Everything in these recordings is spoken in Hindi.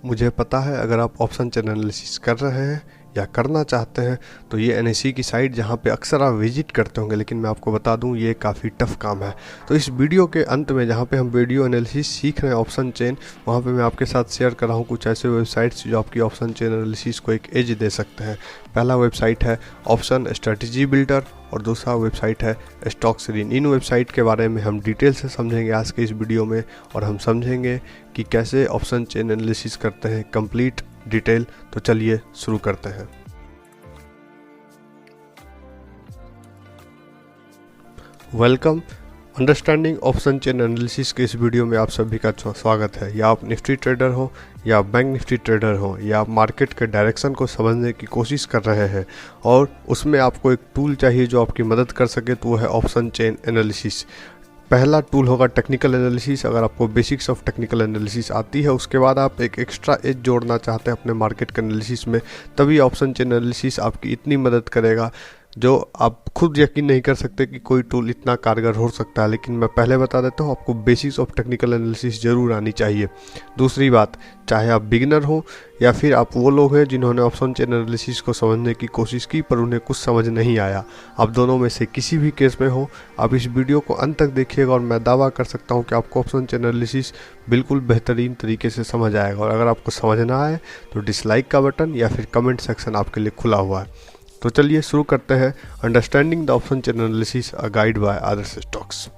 मुझे पता है अगर आप ऑप्शन चेन एनालिसिस कर रहे हैं या करना चाहते हैं तो ये एनएससी की साइट जहाँ पे अक्सर आप विजिट करते होंगे, लेकिन मैं आपको बता दूं ये काफ़ी टफ काम है। तो इस वीडियो के अंत में जहाँ पे हम वीडियो एनालिसिस सीख रहे हैं ऑप्शन चेन, वहाँ पे मैं आपके साथ शेयर कर रहा हूँ कुछ ऐसे वेबसाइट्स जो आपकी ऑप्शन चेन एनालिसिस को एक एज दे सकते हैं। पहला वेबसाइट है ऑप्शन स्ट्रेटजी बिल्डर और दूसरा वेबसाइट है स्टॉक्सरीन। इन वेबसाइट के बारे में हम डिटेल से समझेंगे आज के इस वीडियो में, और हम समझेंगे कि कैसे ऑप्शन चेन एनालिसिस करते हैं कंप्लीट डिटेल। तो चलिए शुरू करते हैं। Welcome, understanding option chain analysis के इस वीडियो में आप सभी का स्वागत है। या आप निफ्टी ट्रेडर हो या बैंक निफ्टी ट्रेडर हो या आप मार्केट के डायरेक्शन को समझने की कोशिश कर रहे हैं और उसमें आपको एक टूल चाहिए जो आपकी मदद कर सके, तो वो है ऑप्शन चेन एनालिसिस। पहला टूल होगा टेक्निकल एनालिसिस। अगर आपको बेसिक्स ऑफ टेक्निकल एनालिसिस आती है, उसके बाद आप एक एक्स्ट्रा एज जोड़ना चाहते हैं अपने मार्केट के एनालिसिस में, तभी ऑप्शन चेन एनालिसिस आपकी इतनी मदद करेगा जो आप खुद यकीन नहीं कर सकते कि कोई टूल इतना कारगर हो सकता है। लेकिन मैं पहले बता देता हूँ, आपको बेसिक्स ऑफ टेक्निकल एनालिसिस ज़रूर आनी चाहिए। दूसरी बात, चाहे आप बिगिनर हो या फिर आप वो लोग हैं जिन्होंने ऑप्शन चेन एनालिसिस को समझने की कोशिश की पर उन्हें कुछ समझ नहीं आया, आप दोनों में से किसी भी केस में हो, आप इस वीडियो को अंत तक देखिएगा और मैं दावा कर सकता हूँ कि आपको ऑप्शन चेन एनालिसिस बिल्कुल बेहतरीन तरीके से समझ आएगा। और अगर आपको समझ ना आए तो डिसलाइक का बटन या फिर कमेंट सेक्शन आपके लिए खुला हुआ है। तो चलिए शुरू करते हैं। Understanding the option chain analysis a guide by Adarsh stocks.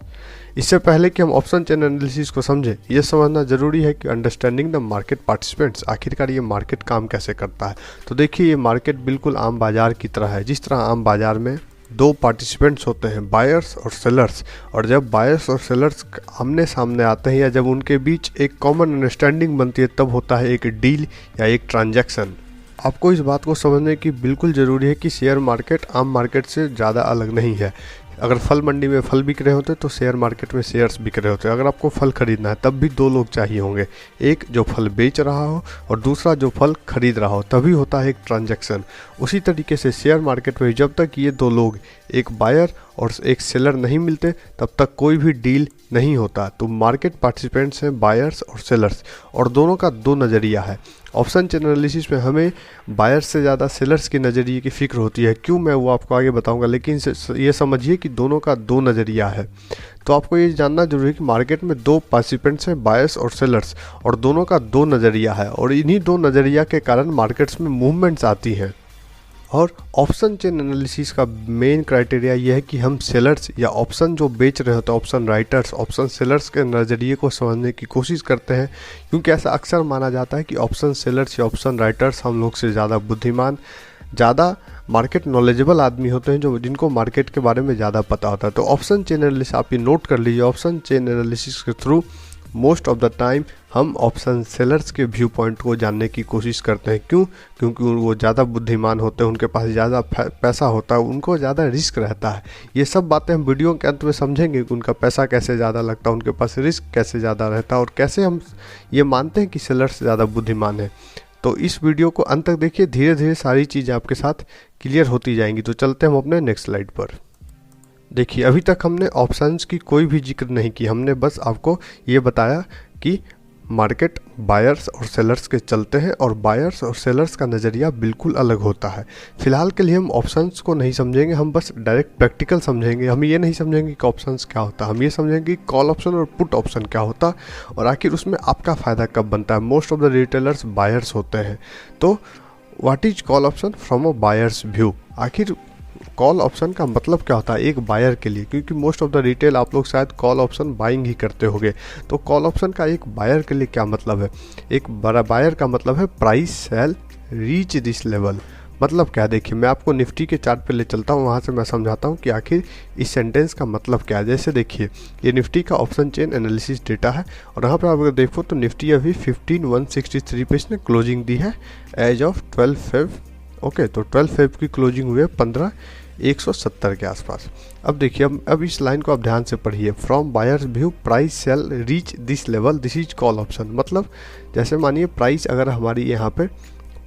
इससे पहले कि हम ऑप्शन चेन एनालिसिस को समझें, यह समझना जरूरी है कि अंडरस्टैंडिंग द मार्केट पार्टिसिपेंट्स, आखिरकार ये मार्केट काम कैसे करता है। तो देखिए, ये मार्केट बिल्कुल आम बाजार की तरह है। जिस तरह आम बाजार में दो पार्टिसिपेंट्स होते हैं, बायर्स और सेलर्स, और जब बायर्स और सेलर्स आमने सामने आते हैं या जब उनके बीच एक कॉमन अंडरस्टैंडिंग बनती है, तब होता है एक डील या एक ट्रांजैक्शन। आपको इस बात को समझने की बिल्कुल ज़रूरी है कि शेयर मार्केट आम मार्केट से ज़्यादा अलग नहीं है। अगर फल मंडी में फल बिक रहे होते तो शेयर मार्केट में शेयर्स बिक रहे होते। अगर आपको फल खरीदना है तब भी दो लोग चाहिए होंगे, एक जो फल बेच रहा हो और दूसरा जो फल खरीद रहा हो, तभी होता है एक ट्रांजैक्शन। उसी तरीके से शेयर मार्केट में जब तक ये दो लोग, एक बायर और एक सेलर नहीं मिलते, तब तक कोई भी डील नहीं होता। तो मार्केट पार्टिसिपेंट्स हैं बायर्स और सेलर्स, और दोनों का दो नज़रिया है। ऑप्शन चेन एनालिसिस में हमें बायर्स से ज़्यादा सेलर्स के नज़रिए की फ़िक्र होती है। क्यों, मैं वो आपको आगे बताऊंगा, लेकिन ये समझिए कि दोनों का दो नज़रिया है। तो आपको ये जानना जरूरी है कि मार्केट में दो पार्टिसिपेंट्स हैं, बायर्स और सेलर्स, और दोनों का दो नज़रिया है, और इन्हीं दो नज़रिया के कारण मार्केट्स में मूवमेंट्स आती हैं। और ऑप्शन चेन एनालिसिस का मेन क्राइटेरिया यह है कि हम सेलर्स या ऑप्शन जो बेच रहे होते हैं, ऑप्शन राइटर्स, ऑप्शन सेलर्स के नज़रिए को समझने की कोशिश करते हैं। क्योंकि ऐसा अक्सर माना जाता है कि ऑप्शन सेलर्स या ऑप्शन राइटर्स हम लोग से ज़्यादा बुद्धिमान, ज़्यादा मार्केट नॉलेजेबल आदमी होते हैं, जो जिनको मार्केट के बारे में ज़्यादा पता होता है। तो ऑप्शन चेन एनालिसिस आप ये नोट कर लीजिए, ऑप्शन चेन एनालिसिस के through most of the time हम ऑप्शन सेलर्स के व्यू पॉइंट को जानने की कोशिश करते हैं। क्यों? क्योंकि वो ज़्यादा बुद्धिमान होते हैं, उनके पास ज़्यादा पैसा होता है, उनको ज़्यादा रिस्क रहता है। ये सब बातें हम वीडियो के अंत में समझेंगे कि उनका पैसा कैसे ज़्यादा लगता है, उनके पास रिस्क कैसे ज़्यादा रहता है, और कैसे हम ये मानते हैं कि सेलर्स ज़्यादा बुद्धिमान है। तो इस वीडियो को अंत तक देखिए, धीरे धीरे सारी चीज़ें आपके साथ क्लियर होती जाएंगी। तो चलते हैं हम अपने नेक्स्ट स्लाइड पर। देखिए, अभी तक हमने ऑप्शंस की कोई भी जिक्र नहीं की, हमने बस आपको ये बताया कि मार्केट बायर्स और सेलर्स के चलते हैं, और बायर्स और सेलर्स का नज़रिया बिल्कुल अलग होता है। फिलहाल के लिए हम ऑप्शंस को नहीं समझेंगे, हम बस डायरेक्ट प्रैक्टिकल समझेंगे। हम ये नहीं समझेंगे कि ऑप्शंस क्या होता है, हम ये समझेंगे कि कॉल ऑप्शन और पुट ऑप्शन क्या होता है, और आखिर उसमें आपका फ़ायदा कब बनता है। Most of the retailers buyers होते हैं, तो what is call option from a buyers view, आखिर कॉल ऑप्शन का मतलब क्या होता है एक बायर के लिए। क्योंकि मोस्ट ऑफ द रिटेल आप लोग शायद कॉल ऑप्शन बाइंग ही करते होंगे, तो कॉल ऑप्शन का एक बायर के लिए क्या मतलब है। एक बड़ा बायर का मतलब है price cell reach this level. मतलब क्या, देखिए मैं आपको निफ्टी के चार्ट पे ले चलता हूँ, वहाँ से मैं समझाता हूँ कि आखिर इस सेंटेंस का मतलब क्या है। जैसे देखिए, ये निफ्टी का ऑप्शन चेन एनालिसिस डेटा है, और यहाँ पे आप अगर देखो तो निफ्टी अभी 15,163 पे इसने क्लोजिंग दी है एज ऑफ 12 फेब। ओके, तो 12 फेब की क्लोजिंग हुई है 15,170 के आसपास। अब देखिए, अब इस लाइन को आप ध्यान से पढ़िए। From buyers view price cell reach this level, this is call option. मतलब जैसे मानिए प्राइस अगर हमारी यहाँ पे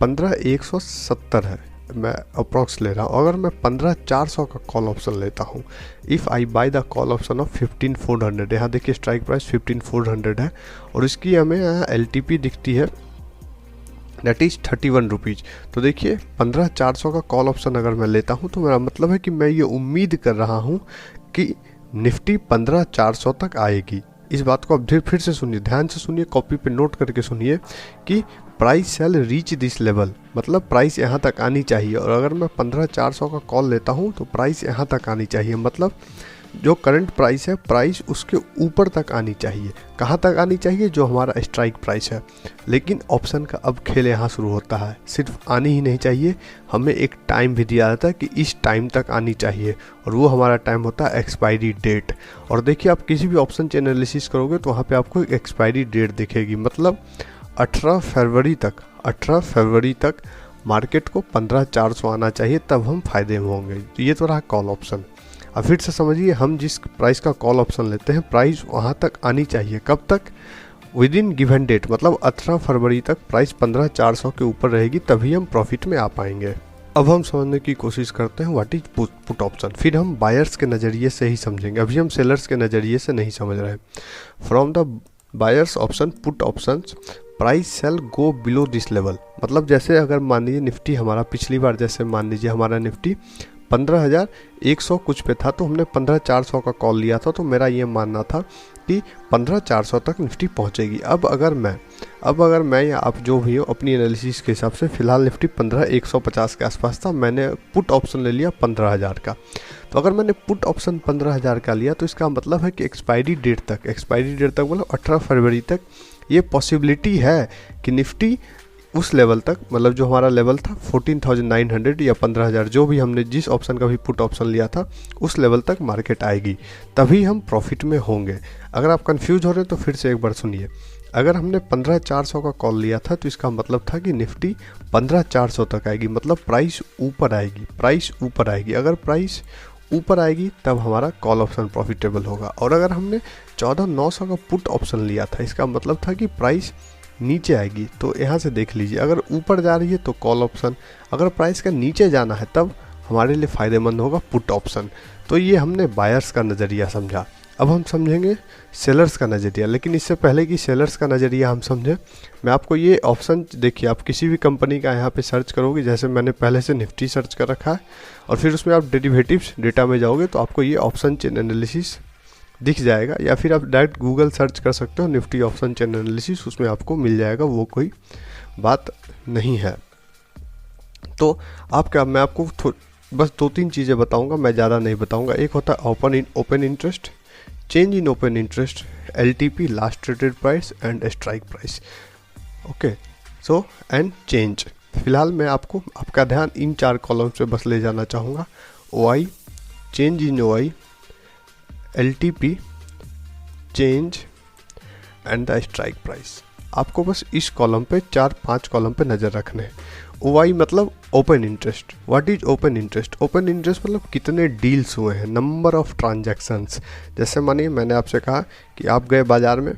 15,170 है, मैं अप्रॉक्स ले रहा हूँ, अगर मैं 15,400 का कॉल ऑप्शन लेता हूँ, if I by the call option of 15,400, यहाँ देखिए स्ट्राइक प्राइस 15,400 है, और इसकी हमें यहाँ LTP दिखती है दैट इज़ 31 रुपीज़। तो देखिए 15,400 का कॉल ऑप्शन अगर मैं लेता हूँ तो मेरा मतलब है कि मैं ये उम्मीद कर रहा हूँ कि निफ्टी 15,400 तक आएगी। इस बात को अब फिर से सुनिए, ध्यान से सुनिए, कॉपी पे नोट करके सुनिए कि price shall reach this level, मतलब प्राइस यहाँ तक आनी चाहिए। और अगर मैं 15,400 का कॉल लेता हूँ तो प्राइस यहाँ तक आनी चाहिए, मतलब जो करंट प्राइस है प्राइस उसके ऊपर तक आनी चाहिए। कहाँ तक आनी चाहिए? जो हमारा स्ट्राइक प्राइस है। लेकिन ऑप्शन का अब खेल यहाँ शुरू होता है, सिर्फ आनी ही नहीं चाहिए, हमें एक टाइम भी दिया जाता है कि इस टाइम तक आनी चाहिए, और वो हमारा टाइम होता है एक्सपायरी डेट। और देखिए आप किसी भी ऑप्शन चेन एनालिसिस करोगे तो वहाँ पर आपको एक एक्सपायरी डेट दिखेगी, मतलब 18 फरवरी तक मार्केट को 15,400 आना चाहिए, तब हम फायदे में होंगे। तो ये तो रहा कॉल ऑप्शन। अब फिर से समझिए, हम जिस प्राइस का कॉल ऑप्शन लेते हैं प्राइस वहाँ तक आनी चाहिए, कब तक? विद इन गिवन डेट, मतलब 18 फरवरी तक प्राइस 15,400 के ऊपर रहेगी, तभी हम प्रॉफिट में आ पाएंगे। अब हम समझने की कोशिश करते हैं व्हाट इज पुट ऑप्शन। फिर हम बायर्स के नज़रिए से ही समझेंगे, अभी हम सेलर्स के नज़रिए से नहीं समझ रहे हैं। From the buyers option put options price cell go below this level, मतलब जैसे अगर मान लीजिए निफ्टी हमारा पिछली बार, जैसे मान लीजिए हमारा निफ्टी 15,100 कुछ पे था, तो हमने 15,400 का कॉल लिया था, तो मेरा ये मानना था कि 15,400 तक निफ्टी पहुंचेगी। अब अगर मैं या आप जो भी हो अपनी एनालिसिस के हिसाब से, फिलहाल निफ्टी 15,150 के आसपास था, मैंने पुट ऑप्शन ले लिया 15,000 का। तो अगर मैंने पुट ऑप्शन 15,000 का लिया तो इसका मतलब है कि एक्सपायरी डेट तक मतलब 18 फरवरी तक ये पॉसिबिलिटी है कि निफ्टी उस लेवल तक, मतलब जो हमारा लेवल था 14,900 या 15,000, जो भी हमने जिस ऑप्शन का भी पुट ऑप्शन लिया था, उस लेवल तक मार्केट आएगी, तभी हम प्रॉफिट में होंगे। अगर आप कंफ्यूज हो रहे हैं तो फिर से एक बार सुनिए। अगर हमने 15,400 का कॉल लिया था तो इसका मतलब था कि निफ्टी 15,400 तक आएगी, मतलब प्राइस ऊपर आएगी। अगर प्राइस ऊपर आएगी तब हमारा कॉल ऑप्शन प्रॉफिटेबल होगा। और अगर हमने 14,900 का पुट ऑप्शन लिया था, इसका मतलब था कि प्राइस नीचे आएगी। तो यहाँ से देख लीजिए, अगर ऊपर जा रही है तो कॉल ऑप्शन, अगर प्राइस का नीचे जाना है तब हमारे लिए फ़ायदेमंद होगा पुट ऑप्शन। तो ये हमने बायर्स का नज़रिया समझा। अब हम समझेंगे सेलर्स का नज़रिया, लेकिन इससे पहले कि सेलर्स का नज़रिया हम समझें, मैं आपको ये ऑप्शन, देखिए आप किसी भी कंपनी का यहाँ पे सर्च करोगे, जैसे मैंने पहले से निफ्टी सर्च कर रखा है, और फिर उसमें आप डेरिवेटिव्स डेटा में जाओगे तो आपको ये ऑप्शन चेन एनालिसिस दिख जाएगा, या फिर आप डायरेक्ट गूगल सर्च कर सकते हो निफ्टी ऑप्शन चेन एनालिसिस, उसमें आपको मिल जाएगा, वो कोई बात नहीं है। तो मैं आपको बस 2-3 चीज़ें बताऊंगा, मैं ज़्यादा नहीं बताऊंगा। एक होता है open interest, change in open interest, LTP last traded price and strike price. Okay, so and change. फिलहाल मैं आपका ध्यान इन 4 कॉलम से बस ले जाना चाहूँगा। OI, change in OI, LTP, change and the strike price. आपको बस इस कॉलम पे 4-5 कॉलम पे नज़र रखने हैं। OI मतलब open interest. What is open interest? Open interest मतलब कितने डील्स हुए हैं, नंबर ऑफ ट्रांजैक्शंस। जैसे मानिए मैंने आपसे कहा कि आप गए बाज़ार में,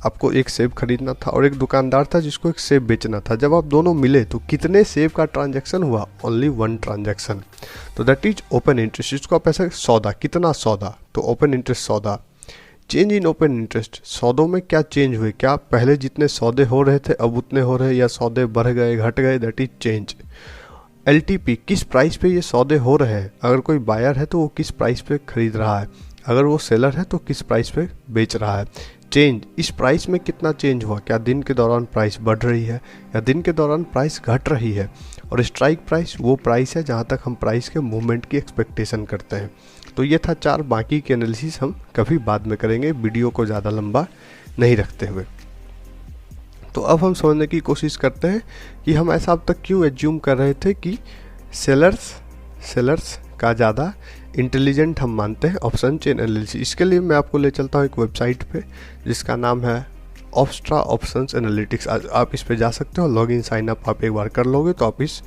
आपको एक सेब खरीदना था और एक दुकानदार था जिसको एक सेब बेचना था। जब आप दोनों मिले तो कितने सेब का ट्रांजैक्शन हुआ? Only 1 transaction. तो दैट इज ओपन इंटरेस्ट। इसको आप ऐसा सौदा, कितना सौदा, तो ओपन इंटरेस्ट सौदा। चेंज इन ओपन इंटरेस्ट, सौदों में क्या चेंज हुए, क्या पहले जितने सौदे हो रहे थे अब उतने हो रहे, या सौदे बढ़ गए घट गए, दैट इज चेंज। LTP, किस प्राइस पे ये सौदे हो रहे हैं, अगर कोई बायर है तो वो किस प्राइस पे खरीद रहा है, अगर वो सेलर है तो किस प्राइस पे बेच रहा है। चेंज, इस प्राइस में कितना चेंज हुआ, क्या दिन के दौरान प्राइस बढ़ रही है या दिन के दौरान प्राइस घट रही है। और स्ट्राइक प्राइस वो प्राइस है जहाँ तक हम प्राइस के मूवमेंट की एक्सपेक्टेशन करते हैं। तो ये था 4, बाकी के एनालिसिस हम कभी बाद में करेंगे, वीडियो को ज़्यादा लंबा नहीं रखते हुए। तो अब हम समझने की कोशिश करते हैं कि हम ऐसा अब तक क्यों एज्यूम कर रहे थे कि सेलर्स का ज़्यादा इंटेलिजेंट हम मानते हैं ऑप्शन चेन एनालिसिस। इसके लिए मैं आपको ले चलता हूँ एक वेबसाइट पे जिसका नाम है ऑप्स्ट्रा ऑप्शंस एनालिटिक्स। आप इस पे जा सकते हो, लॉगिन साइन अप आप एक बार कर लोगे तो आप इस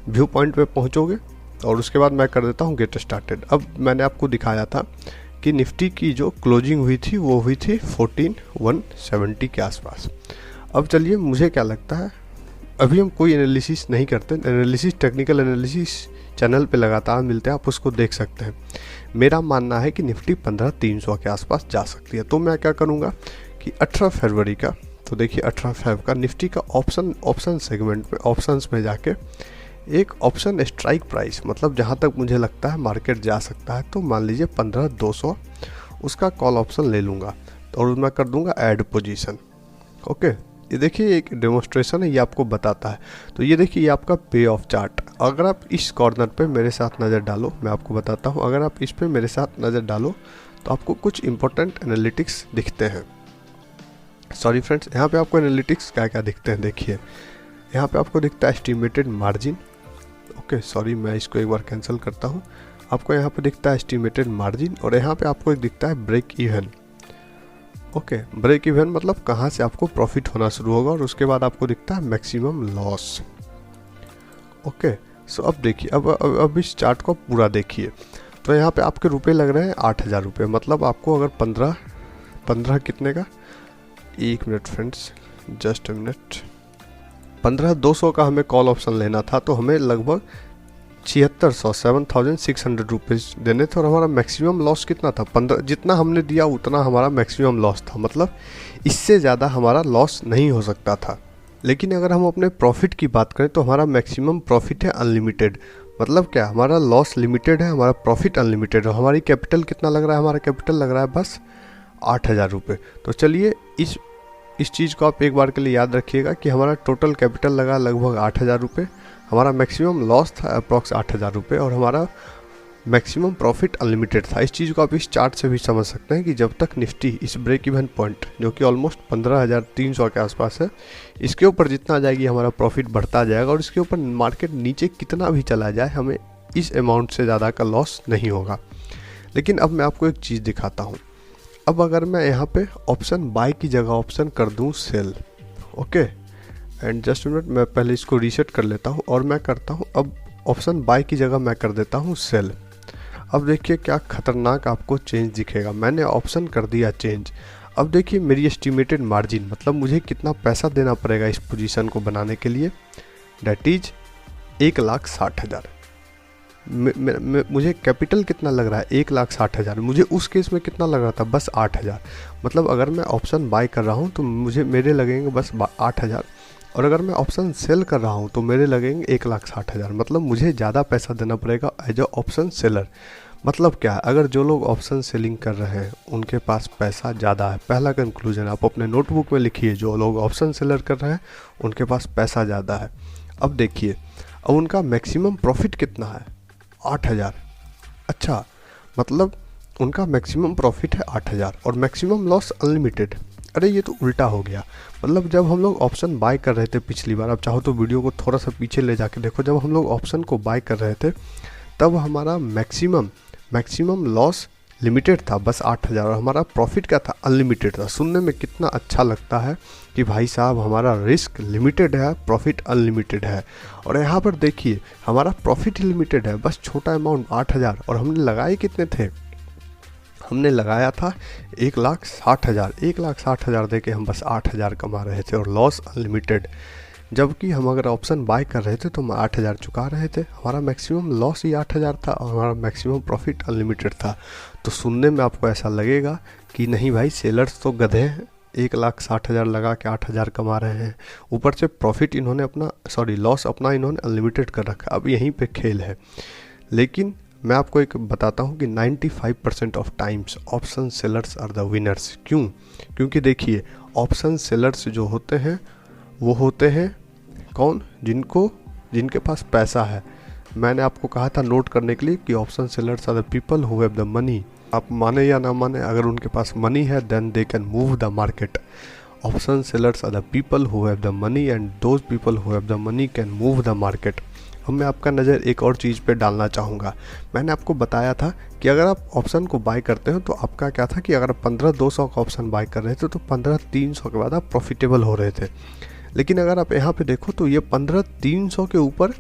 व्यू पॉइंट पे पहुँचोगे, और उसके बाद मैं कर देता हूँ गेट स्टार्टेड। अब मैंने आपको दिखाया था कि निफ्टी की जो क्लोजिंग हुई थी वो हुई थी 14,170 के आसपास। अब चलिए, मुझे क्या लगता है, अभी हम कोई एनालिसिस नहीं करते, एनालिसिस टेक्निकल एनालिसिस चैनल पे लगातार मिलते हैं, आप उसको देख सकते हैं। मेरा मानना है कि निफ्टी 15,300 के आसपास जा सकती है। तो मैं क्या करूँगा कि 18 फरवरी का तो देखिए 18.5 का निफ्टी का ऑप्शन सेगमेंट में ऑप्शंस में जाके एक ऑप्शन स्ट्राइक प्राइस, मतलब जहाँ तक मुझे लगता है मार्केट जा सकता है, तो मान लीजिए 15,200 उसका कॉल ऑप्शन ले लूँगा और मैं कर दूँगा ऐड पोजीशन। ओके, ये देखिए एक डेमोस्ट्रेशन है, ये आपको बताता है। तो ये देखिए ये आपका पे ऑफ चार्ट। अगर आप इस कॉर्नर पे मेरे साथ नज़र डालो, मैं आपको बताता हूँ, अगर आप इस पे मेरे साथ नज़र डालो तो आपको कुछ इंपॉर्टेंट एनालिटिक्स दिखते हैं। सॉरी फ्रेंड्स, यहाँ पे आपको एनालिटिक्स क्या क्या दिखते हैं देखिए। यहाँ पे आपको दिखता है एस्टिमेटेड मार्जिन। ओके सॉरी, मैं इसको एक बार कैंसिल करता हूँ। आपको यहाँ पे दिखता है एस्टिमेटेड मार्जिन और यहाँ पे आपको एक दिखता है break even. Okay, break even मतलब कहाँ से आपको प्रॉफिट होना शुरू होगा, और उसके बाद आपको दिखता है मैक्सिमम लॉस। ओके, सो अब देखिए, अब इस चार्ट को पूरा देखिए। तो यहाँ पे आपके रुपए लग रहे हैं 8,000 रुपये, मतलब आपको अगर 15 कितने का, एक minute friends, just a minute, 15,200 का हमें कॉल ऑप्शन लेना था, तो हमें लगभग 7,600 रुपीज़ देने थे और हमारा मैक्सिमम लॉस कितना था, 15, जितना हमने दिया उतना हमारा मैक्सिमम लॉस था, मतलब इससे ज़्यादा हमारा लॉस नहीं हो सकता था। लेकिन अगर हम अपने प्रॉफिट की बात करें तो हमारा मैक्सिमम प्रॉफिट है अनलिमिटेड। मतलब क्या, हमारा लॉस लिमिटेड है, हमारा प्रॉफिट अनलिमिटेड है। हमारी कैपिटल कितना लग रहा है, हमारा कैपिटल लग रहा है बस 8,000 रुपये। तो चलिए इस चीज़ को आप एक बार के लिए याद रखिएगा कि हमारा टोटल कैपिटल लगा लगभग 8,000 रुपये, हमारा मैक्सिमम लॉस था अप्रॉक्स 8,000 रुपये और हमारा मैक्सिमम प्रॉफिट अनलिमिटेड था। इस चीज़ को आप इस चार्ट से भी समझ सकते हैं कि जब तक निफ्टी इस ब्रेक इवन पॉइंट जो कि ऑलमोस्ट 15,300 के आसपास है, इसके ऊपर जितना जाएगी हमारा प्रॉफिट बढ़ता जाएगा और इसके ऊपर मार्केट नीचे कितना भी चला जाए हमें इस अमाउंट से ज़्यादा का लॉस नहीं होगा। लेकिन अब मैं आपको एक चीज़ दिखाता हूँ। अब अगर मैं यहाँ पे ऑप्शन बाय की जगह ऑप्शन कर दूँ sell, okay, and just minute, मैं पहले इसको रीसेट कर लेता हूँ और मैं करता हूँ अब ऑप्शन बाय की जगह मैं कर देता हूँ सेल। अब देखिए क्या खतरनाक आपको चेंज दिखेगा। मैंने ऑप्शन कर दिया चेंज। अब देखिए मेरी एस्टिमेटेड मार्जिन, मतलब मुझे कितना पैसा देना पड़ेगा इस पोजीशन को बनाने के लिए, डैट इज 1,60,000। मुझे कैपिटल कितना लग रहा है, 1,60,000। मुझे उस केस में कितना लग रहा था, बस 8,000। मतलब अगर मैं ऑप्शन बाय कर रहा हूँ तो मेरे लगेंगे बस 8,000, और अगर मैं ऑप्शन सेल कर रहा हूँ तो मेरे लगेंगे 1,60,000। मतलब मुझे ज़्यादा पैसा देना पड़ेगा एज अ ऑप्शन सेलर। मतलब क्या है, अगर जो लोग ऑप्शन सेलिंग कर रहे हैं उनके पास पैसा ज़्यादा है। पहला कंक्लूजन आप अपने नोटबुक में लिखिए, जो लोग ऑप्शन सेलर कर रहे हैं उनके पास पैसा ज़्यादा है। अब देखिए, अब उनका मैक्सिमम प्रॉफिट कितना है, 8,000। अच्छा, मतलब उनका मैक्सिमम प्रॉफिट है 8,000 और मैक्सिमम लॉस अनलिमिटेड। अरे ये तो उल्टा हो गया। मतलब जब हम लोग ऑप्शन बाय कर रहे थे पिछली बार, आप चाहो तो वीडियो को थोड़ा सा पीछे ले जाके देखो, जब हम लोग ऑप्शन को बाय कर रहे थे तब हमारा मैक्सिमम लॉस लिमिटेड था बस 8,000 और हमारा प्रॉफिट क्या था, अनलिमिटेड था। सुनने में कितना अच्छा लगता है कि भाई साहब हमारा रिस्क लिमिटेड है, प्रॉफिट अनलिमिटेड है। और यहाँ पर देखिए हमारा प्रॉफिट लिमिटेड है, बस छोटा अमाउंट 8,000, और हमने लगाए कितने थे, हमने लगाया था 1,60,000। 1,60,000 दे के हम बस 8,000 कमा रहे थे और लॉस अनलिमिटेड। जबकि हम अगर ऑप्शन बाय कर रहे थे तो हम 8,000 चुका रहे थे, हमारा मैक्सिमम लॉस ही 8,000 था और हमारा मैक्सिमम प्रॉफिट अनलिमिटेड था। तो सुनने में आपको ऐसा लगेगा कि नहीं भाई सेलर्स तो गधे हैं, 1,60,000 लगा के 8,000 कमा रहे हैं, ऊपर से प्रॉफिट इन्होंने लॉस अपना इन्होंने अनलिमिटेड कर रखा। अब यहीं पे खेल है। लेकिन मैं आपको एक बताता हूँ कि 95% of times option sellers are the winners. क्यों? क्योंकि देखिए ऑप्शन सेलर्स जो होते हैं वो होते हैं कौन, जिनके पास पैसा है। मैंने आपको कहा था नोट करने के लिए कि option sellers are the people who have the money. आप माने या ना माने, अगर उनके पास मनी है then they can move the market. Option sellers are the people who have the money and those people who have the money can move the market. अब मैं आपका नज़र एक और चीज़ पे डालना चाहूँगा। मैंने आपको बताया था कि अगर आप ऑप्शन को बाय करते हो तो आपका क्या था कि अगर 15,200 का ऑप्शन बाय कर रहे थे तो 15,300 के बाद आप प्रॉफिटेबल हो रहे थे। लेकिन अगर आप यहाँ पे देखो तो ये 15,300 के ऊपर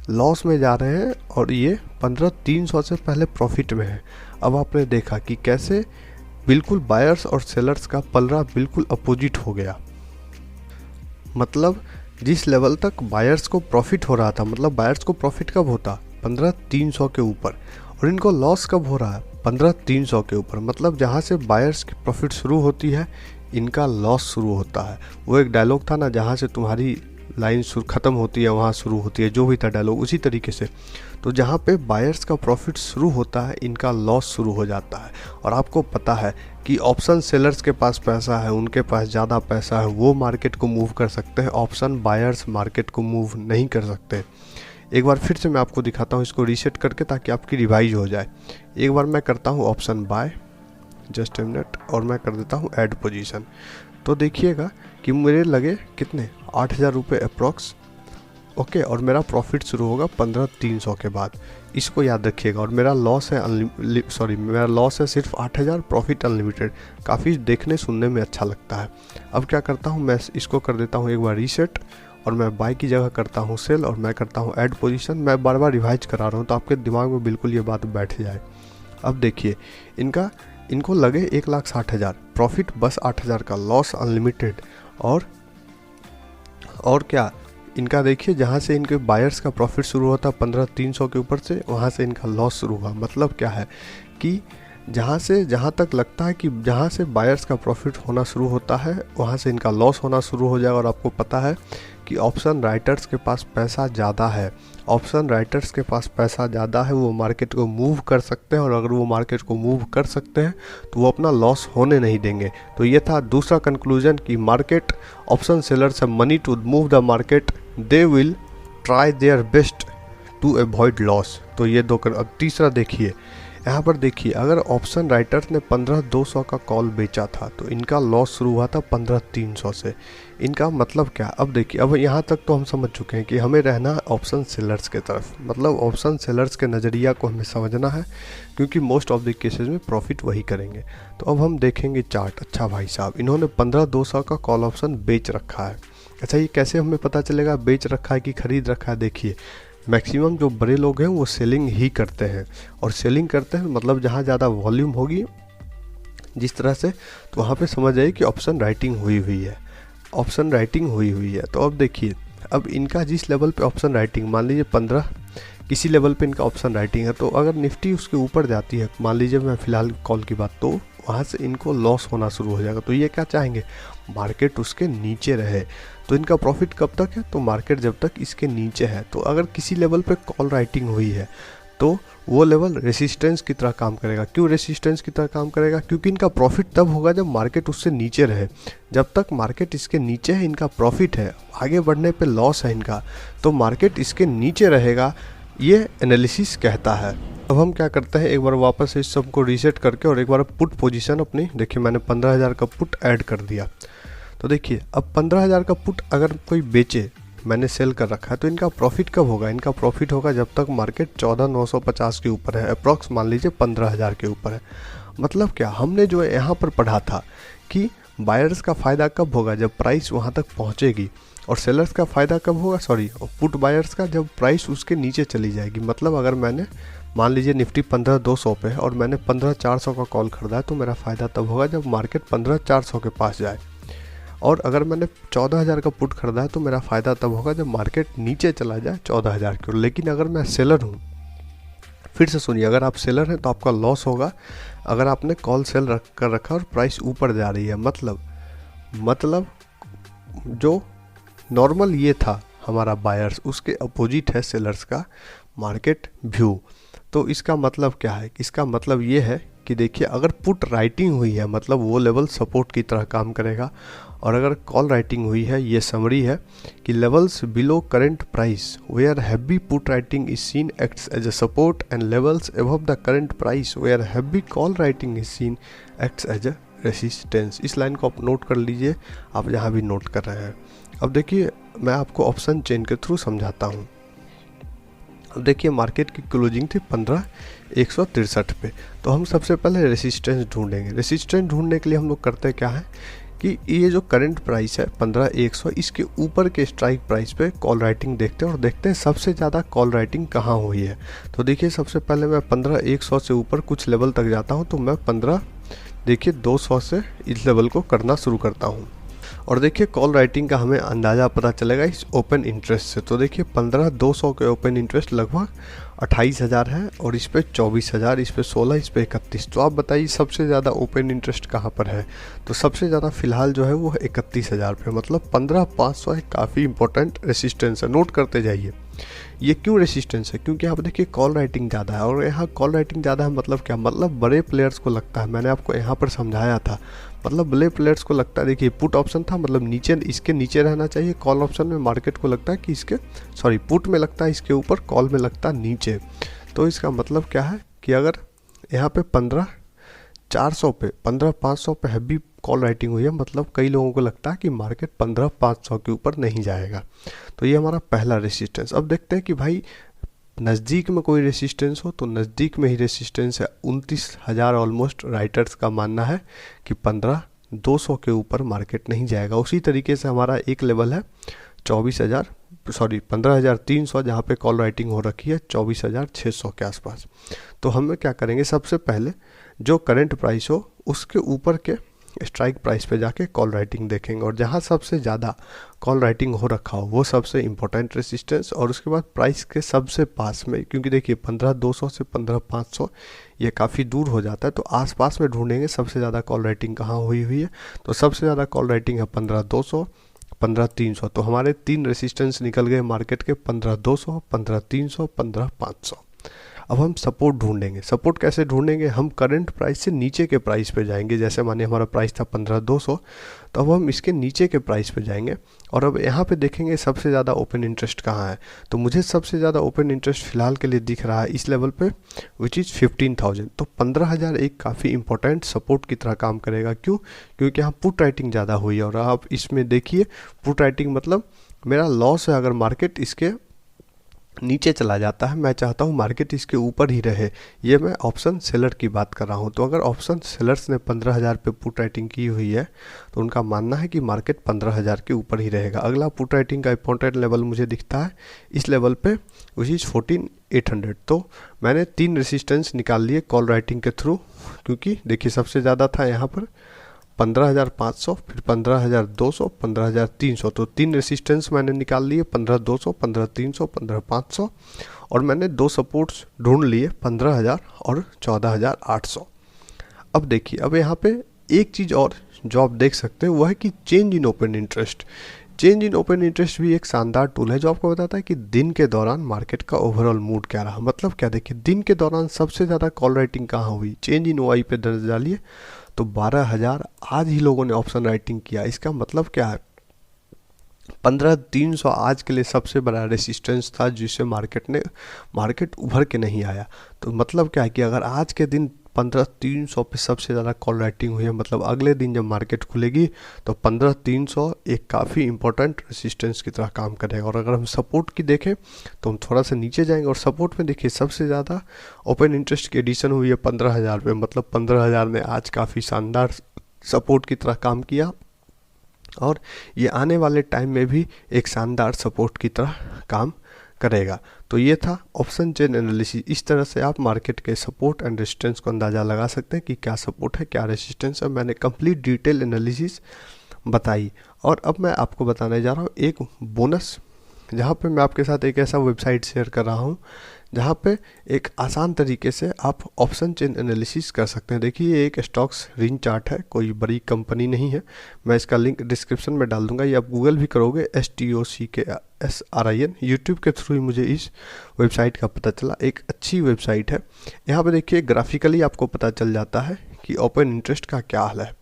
लॉस में जा रहे हैं और ये 15,300 से पहले प्रॉफिट में है। अब आपने देखा कि कैसे बिल्कुल बायर्स और सेलर्स का पलड़ा बिल्कुल अपोजिट हो गया। मतलब जिस लेवल तक बायर्स को प्रॉफिट हो रहा था, मतलब बायर्स को प्रॉफिट कब होता, 15,300 के ऊपर, और इनको लॉस कब हो रहा है, 15,300 के ऊपर। मतलब जहाँ से बायर्स की प्रॉफिट शुरू होती है इनका लॉस शुरू होता है। वो एक डायलॉग था ना, जहाँ से तुम्हारी लाइन ख़त्म होती है वहाँ शुरू होती है, जो भी था डायलॉग, उसी तरीके से। तो जहाँ पे बायर्स का प्रॉफिट शुरू होता है, इनका लॉस शुरू हो जाता है। और आपको पता है कि ऑप्शन सेलर्स के पास पैसा है, उनके पास ज़्यादा पैसा है, वो मार्केट को मूव कर सकते हैं, ऑप्शन बायर्स मार्केट को मूव नहीं कर सकते। एक बार फिर से मैं आपको दिखाता हूँ इसको रीसेट करके, ताकि आपकी रिवाइज हो जाए। एक बार मैं करता हूँ option buy, just a minute, और मैं कर देता हूँ ऐड पोजीशन। तो देखिएगा कि मेरे लगे कितने 8,000 रुपये अप्रॉक्स, ओके। और मेरा प्रॉफिट शुरू होगा 15,300 के बाद, इसको याद रखिएगा। और मेरा लॉस है मेरा लॉस है सिर्फ 8,000, प्रॉफिट अनलिमिटेड। काफ़ी देखने सुनने में अच्छा लगता है। अब क्या करता हूँ, मैं इसको कर देता हूँ एक बार रीसेट, और मैं बाय की जगह करता हूँ सेल, और मैं करता हूँ ऐड पोजीशन। मैं बार बार रिवाइज करा रहा हूँ तो आपके दिमाग में बिल्कुल ये बात बैठ जाए। अब देखिए, इनको लगे 1,60,000, प्रॉफिट बस 8,000 का, लॉस अनलिमिटेड। और क्या, इनका देखिए, जहाँ से इनके बायर्स का प्रॉफिट शुरू होता 15,300 के ऊपर से, वहाँ से इनका लॉस शुरू हुआ। मतलब क्या है कि जहाँ तक लगता है कि जहाँ से बायर्स का प्रॉफिट होना शुरू होता है, वहाँ से इनका लॉस होना शुरू हो जाएगा। और आपको पता है कि ऑप्शन राइटर्स के पास पैसा ज़्यादा है, ऑप्शन राइटर्स के पास पैसा ज़्यादा है, वो मार्केट को मूव कर सकते हैं। और अगर वो मार्केट को मूव कर सकते हैं तो वो अपना लॉस होने नहीं देंगे। तो ये था दूसरा कंक्लूजन कि market option sellers have money to move the market, they will try their best to avoid loss. तो ये दो अब तीसरा देखिए, यहाँ पर देखिए, अगर ऑप्शन राइटर्स ने 15,200 का कॉल बेचा था तो इनका लॉस शुरू हुआ था 15,300 से। इनका मतलब क्या, अब देखिए, अब यहाँ तक तो हम समझ चुके हैं कि हमें रहना है ऑप्शन सेलर्स के तरफ, मतलब ऑप्शन सेलर्स के नज़रिया को हमें समझना है, क्योंकि मोस्ट ऑफ द केसेस में प्रॉफिट वही करेंगे। तो अब हम देखेंगे चार्ट। अच्छा भाई साहब, इन्होंने 15,200 का कॉल ऑप्शन बेच रखा है। अच्छा, ये कैसे हमें पता चलेगा बेच रखा है कि खरीद रखा है? देखिए, मैक्सिमम जो बड़े लोग हैं वो सेलिंग ही करते हैं, और सेलिंग करते हैं मतलब जहाँ ज़्यादा वॉल्यूम होगी जिस तरह से, तो वहाँ पे समझ आइए कि ऑप्शन राइटिंग हुई हुई है, ऑप्शन राइटिंग हुई हुई है। तो अब देखिए, अब इनका जिस लेवल पे ऑप्शन राइटिंग, मान लीजिए 15 किसी लेवल पे इनका ऑप्शन राइटिंग है, तो अगर निफ्टी उसके ऊपर जाती है, मान लीजिए मैं फ़िलहाल कॉल की बात, तो वहाँ से इनको लॉस होना शुरू हो जाएगा। तो ये क्या चाहेंगे, मार्केट उसके नीचे रहे। तो इनका प्रॉफिट कब तक है, तो मार्केट जब तक इसके नीचे है। तो अगर किसी लेवल पे कॉल राइटिंग हुई है तो वो लेवल रेसिस्टेंस की तरह काम करेगा। क्यों रेसिस्टेंस की तरह काम करेगा? क्योंकि इनका प्रॉफिट तब होगा जब मार्केट उससे नीचे रहे। जब तक मार्केट इसके नीचे है इनका प्रॉफिट है, आगे बढ़ने पे लॉस है इनका, तो मार्केट इसके नीचे रहेगा, ये एनालिसिस कहता है। अब हम क्या करते हैं, एक बार वापस इस सब को रीसेट करके और एक बार पुट पोजीशन अपनी, देखिए मैंने 15,000 का पुट ऐड कर दिया। तो देखिए, अब 15,000 का पुट अगर कोई बेचे, मैंने सेल कर रखा है, तो इनका प्रॉफिट कब होगा? इनका प्रॉफिट होगा जब तक मार्केट 14,950 के ऊपर है, अप्रॉक्स मान लीजिए 15,000 के ऊपर है। मतलब क्या, हमने जो यहाँ पर पढ़ा था कि बायर्स का फ़ायदा कब होगा, जब प्राइस वहाँ तक पहुँचेगी, और सेलर्स का फ़ायदा कब होगा, पुट बायर्स का, जब प्राइस उसके नीचे चली जाएगी। मतलब अगर मैंने मान लीजिए निफ्टी 15,200 पे है और मैंने 15,400 का कॉल खरीदा है, तो मेरा फ़ायदा तब होगा जब मार्केट 15,400 के पास जाए। और अगर मैंने 14,000 का पुट खरीदा है तो मेरा फ़ायदा तब होगा जब मार्केट नीचे चला जाए 14,000 की ओर। लेकिन अगर मैं सेलर हूँ, फिर से सुनिए, अगर आप सेलर हैं तो आपका लॉस होगा अगर आपने कॉल सेल कर रखा और प्राइस ऊपर जा रही है। मतलब जो नॉर्मल ये था हमारा बायर्स, उसके अपोजिट है सेलर्स का मार्केट व्यू। तो इसका मतलब क्या है? इसका मतलब ये है कि देखिए, अगर पुट राइटिंग हुई है मतलब वो लेवल सपोर्ट की तरह काम करेगा, और अगर कॉल राइटिंग हुई है, ये समरी है कि levels below current price where heavy put writing is seen acts as a support, and levels above the current price where heavy call writing is seen acts as a resistance. इस लाइन को आप नोट कर लीजिए, आप जहाँ भी नोट कर रहे हैं। अब देखिए, मैं आपको ऑप्शन चेन के थ्रू समझाता हूँ। अब देखिए, मार्केट की क्लोजिंग थी 15,163 पे, तो हम सबसे पहले रेसिस्टेंस ढूंढेंगे। रेसिस्टेंस ढूंढने के लिए हम लोग करते क्या है कि ये जो करंट प्राइस है 15,100, इसके ऊपर के स्ट्राइक प्राइस पे कॉल राइटिंग देखते हैं और देखते हैं सबसे ज़्यादा कॉल राइटिंग कहाँ हुई है। तो देखिए, सबसे पहले मैं 15,100 से ऊपर कुछ लेवल तक जाता हूँ, तो मैं 15,200 से इस लेवल को करना शुरू करता हूँ। और देखिए कॉल राइटिंग का हमें अंदाज़ा पता चलेगा इस ओपन इंटरेस्ट से। तो देखिए 15,200 के ओपन इंटरेस्ट लगभग 28,000 है, और इस पर 24,000, इस पर 16, इस पर 31। तो आप बताइए सबसे ज़्यादा ओपन इंटरेस्ट कहाँ पर है? तो सबसे ज़्यादा फिलहाल जो है वो 31,000 पे, मतलब 15,500 एक काफ़ी इंपॉर्टेंट रेसिस्टेंस है, नोट करते जाइए। ये क्यों रेसिस्टेंस है? क्योंकि आप देखिए कॉल राइटिंग ज़्यादा है, और यहाँ कॉल राइटिंग ज़्यादा है मतलब क्या? मतलब बड़े प्लेयर्स को लगता है, मैंने आपको यहाँ पर समझाया था, मतलब बड़े प्लेयर्स को लगता है, देखिए पुट ऑप्शन था मतलब नीचे, इसके नीचे रहना चाहिए, कॉल ऑप्शन में मार्केट को लगता है कि इसके, सॉरी पुट में लगता है इसके ऊपर, कॉल में लगता है नीचे। तो इसका मतलब क्या है कि अगर यहाँ पे 15,400 पे, 15,500 पे हैवी कॉल राइटिंग हुई है, मतलब कई लोगों को लगता है कि मार्केट 15,500 के ऊपर नहीं जाएगा। तो ये हमारा पहला रेसिस्टेंस। अब देखते हैं कि भाई नज़दीक में कोई रेसिस्टेंस हो, तो नज़दीक में ही रेसिस्टेंस है 29,000, ऑलमोस्ट राइटर्स का मानना है कि 15,200 के ऊपर मार्केट नहीं जाएगा। उसी तरीके से हमारा एक लेवल है 15,300, जहाँ पे कॉल राइटिंग हो रखी है 24,600 के आसपास। तो हम क्या करेंगे, सबसे पहले जो करंट प्राइस हो उसके ऊपर के स्ट्राइक प्राइस पे जाके कॉल राइटिंग देखेंगे, और जहाँ सबसे ज़्यादा कॉल राइटिंग हो रखा हो वो सबसे इम्पोर्टेंट रेसिस्टेंस, और उसके बाद प्राइस के सबसे पास में, क्योंकि देखिए 15,200 से 15,500 ये काफ़ी दूर हो जाता है, तो आसपास में ढूंढेंगे सबसे ज़्यादा कॉल राइटिंग कहाँ हुई है। तो सबसे ज़्यादा कॉल राइटिंग है 15,200, 15,300। तो हमारे 3 रेसिस्टेंस निकल गए मार्केट के, 15,200, 15,300, 15,500। अब हम सपोर्ट ढूंढेंगे। सपोर्ट कैसे ढूंढेंगे? हम करंट प्राइस से नीचे के प्राइस पे जाएंगे। जैसे माने हमारा प्राइस था 15,200, तो अब हम इसके नीचे के प्राइस पे जाएंगे, और अब यहाँ पे देखेंगे सबसे ज़्यादा ओपन इंटरेस्ट कहाँ है। तो मुझे सबसे ज़्यादा ओपन इंटरेस्ट फिलहाल के लिए दिख रहा है इस लेवल पे, विच इज़ 15,000। तो 15,000 एक काफ़ी इंपॉर्टेंट सपोर्ट की तरह काम करेगा। क्यों? क्योंकि यहाँ पुट राइटिंग ज़्यादा हुई है, और आप इसमें देखिए पुट राइटिंग मतलब मेरा लॉस है अगर मार्केट इसके नीचे चला जाता है, मैं चाहता हूँ मार्केट इसके ऊपर ही रहे। ये मैं ऑप्शन सेलर की बात कर रहा हूँ। तो अगर ऑप्शन सेलर्स ने 15,000 पे पुट राइटिंग की हुई है, तो उनका मानना है कि मार्केट 15,000 के ऊपर ही रहेगा। अगला पुट राइटिंग का इंपॉर्टेंट लेवल मुझे दिखता है इस लेवल पे, विच इज़ 14,800। तो मैंने 3 रेसिस्टेंस निकाल लिए कॉल राइटिंग के थ्रू, क्योंकि देखिए सबसे ज़्यादा था यहाँ पर 15,500, फिर 15,200, 15,300। तो 3 रेसिस्टेंस मैंने निकाल लिए, 15,200, 15,300, 15,500, और मैंने 2 सपोर्ट्स ढूंढ लिए 15,000 और 14,800। अब देखिए, अब यहाँ पे एक चीज़ और जो आप देख सकते हैं वो है कि change in open interest. Change in open interest भी एक शानदार टूल है जो आपको बताता है कि दिन के दौरान मार्केट का ओवरऑल मूड क्या रहा। मतलब क्या, देखिए दिन के दौरान सबसे ज़्यादा कॉल राइटिंग कहाँ हुई, चेंज इन ओआई पे दर्ज डालिए, तो 12,000 आज ही लोगों ने ऑप्शन राइटिंग किया। इसका मतलब क्या है, 15,300 आज के लिए सबसे बड़ा रेसिस्टेंस था जिससे मार्केट उभर के नहीं आया। तो मतलब क्या है कि अगर आज के दिन 15,300 पे सबसे ज़्यादा कॉल राइटिंग हुई है, मतलब अगले दिन जब मार्केट खुलेगी तो 15,300 एक काफ़ी इंपॉर्टेंट रेसिस्टेंस की तरह काम करेगा। और अगर हम सपोर्ट की देखें तो हम थोड़ा सा नीचे जाएंगे, और सपोर्ट में देखिए सबसे ज़्यादा ओपन इंटरेस्ट की एडिशन हुई है 15,000 पे, मतलब 15,000 ने आज काफ़ी शानदार सपोर्ट की तरह काम किया, और ये आने वाले टाइम में भी एक शानदार सपोर्ट की तरह काम करेगा। तो ये था ऑप्शन चेन एनालिसिस। इस तरह से आप मार्केट के सपोर्ट एंड रेजिस्टेंस को अंदाज़ा लगा सकते हैं कि क्या सपोर्ट है क्या रेजिस्टेंस है। मैंने कंप्लीट डिटेल एनालिसिस बताई, और अब मैं आपको बताने जा रहा हूँ एक बोनस, जहाँ पे मैं आपके साथ एक ऐसा वेबसाइट शेयर कर रहा हूँ जहाँ पे एक आसान तरीके से आप ऑप्शन चेन एनालिसिस कर सकते हैं। देखिए ये एक स्टॉक्स रिंग चार्ट है, कोई बड़ी कंपनी नहीं है। मैं इसका लिंक डिस्क्रिप्शन में डाल दूंगा, या आप गूगल भी करोगे STOCKSRIN, यूट्यूब के थ्रू ही मुझे इस वेबसाइट का पता चला। एक अच्छी वेबसाइट है। यहाँ पे देखिए ग्राफिकली आपको पता चल जाता है कि ओपन इंटरेस्ट का क्या हाल है।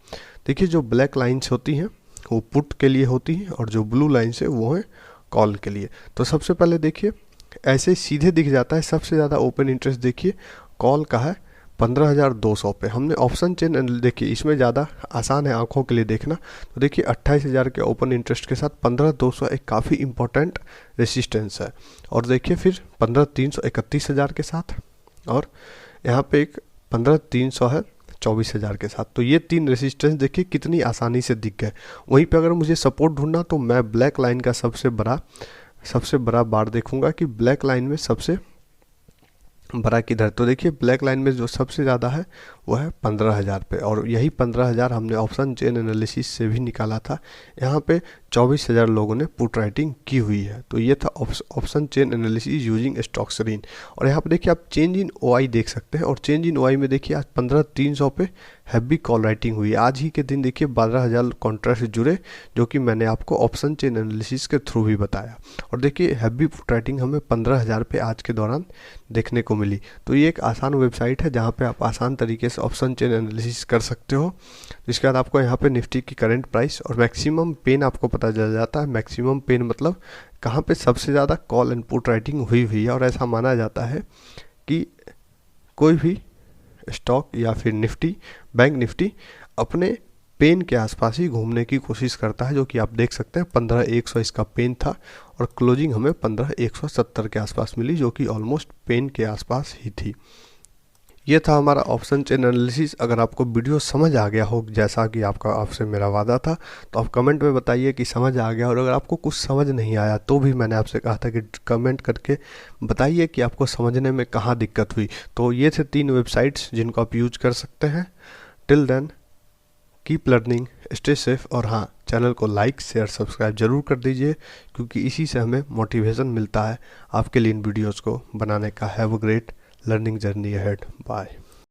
देखिए जो ब्लैक लाइन्स होती हैं वो पुट के लिए होती हैं, और जो ब्लू लाइन्स है वो है कॉल के लिए। तो सबसे पहले देखिए ऐसे सीधे दिख जाता है सबसे ज़्यादा ओपन इंटरेस्ट देखिए कॉल का है 15,200 पे। हमने ऑप्शन चेन देखिए इसमें ज़्यादा आसान है आंखों के लिए देखना। तो देखिए 28,000 के ओपन इंटरेस्ट के साथ 15,200 एक काफ़ी इंपॉर्टेंट रेसिस्टेंस है, और देखिए फिर 15,300 31,000 के साथ, और यहाँ पे एक 15,300 है 24,000 के साथ। तो ये 3 रेसिस्टेंस देखिए कितनी आसानी से दिख गए। वहीं पे अगर मुझे सपोर्ट ढूंढना तो मैं ब्लैक लाइन का सबसे बड़ा बार देखूंगा कि ब्लैक लाइन में सबसे भरा किधर, तो देखिए ब्लैक लाइन में जो सबसे ज़्यादा है वो है 15,000 पे, और यही 15,000 हमने ऑप्शन चेन एनालिसिस से भी निकाला था। यहाँ पे 24,000 लोगों ने पुट राइटिंग की हुई है। तो ये था ऑप्शन चेन एनालिसिस यूजिंग स्टॉक्सरीन। और यहाँ पे देखिए आप चेंज इन ओआई देख सकते हैं, और चेंज इन ओआई में देखिए आज 15,300 पे हैवी कॉल राइटिंग हुई। आज ही के दिन देखिए 12,000 कॉन्ट्रैक्ट जुड़े, जो कि मैंने आपको ऑप्शन चेन एनालिसिस के थ्रू भी बताया। और देखिए हैवी पुट राइटिंग हमें 15,000 पे आज के दौरान देखने को मिली। तो ये एक आसान वेबसाइट है जहाँ पे आप आसान तरीके से ऑप्शन चेन एनालिसिस कर सकते हो। इसके बाद आपको यहाँ पे निफ्टी की करंट प्राइस और मैक्सिमम पेन आपको पता चल जाता है। मैक्सिमम पेन मतलब कहाँ पे सबसे ज़्यादा कॉल एंड पुट राइटिंग हुई है, और ऐसा माना जाता है कि कोई भी स्टॉक या फिर निफ्टी, बैंक निफ्टी अपने पेन के आसपास ही घूमने की कोशिश करता है, जो कि आप देख सकते हैं 15,100 इसका पेन था, और क्लोजिंग हमें 15,170 के आसपास मिली, जो कि ऑलमोस्ट पेन के आसपास ही थी। ये था हमारा ऑप्शन चेन एनालिसिस। अगर आपको वीडियो समझ आ गया हो, जैसा कि आपसे मेरा वादा था, तो आप कमेंट में बताइए कि समझ आ गया। और अगर आपको कुछ समझ नहीं आया तो भी मैंने आपसे कहा था कि कमेंट करके बताइए कि आपको समझने में कहाँ दिक्कत हुई। तो ये थे 3 वेबसाइट्स जिनको आप यूज कर सकते हैं। Till then keep learning, stay safe, और हाँ, चैनल को लाइक शेयर सब्सक्राइब जरूर कर दीजिए, क्योंकि इसी से हमें मोटिवेशन मिलता है आपके लिए इन वीडियोज़ को बनाने का। Have a great learning journey ahead. Bye.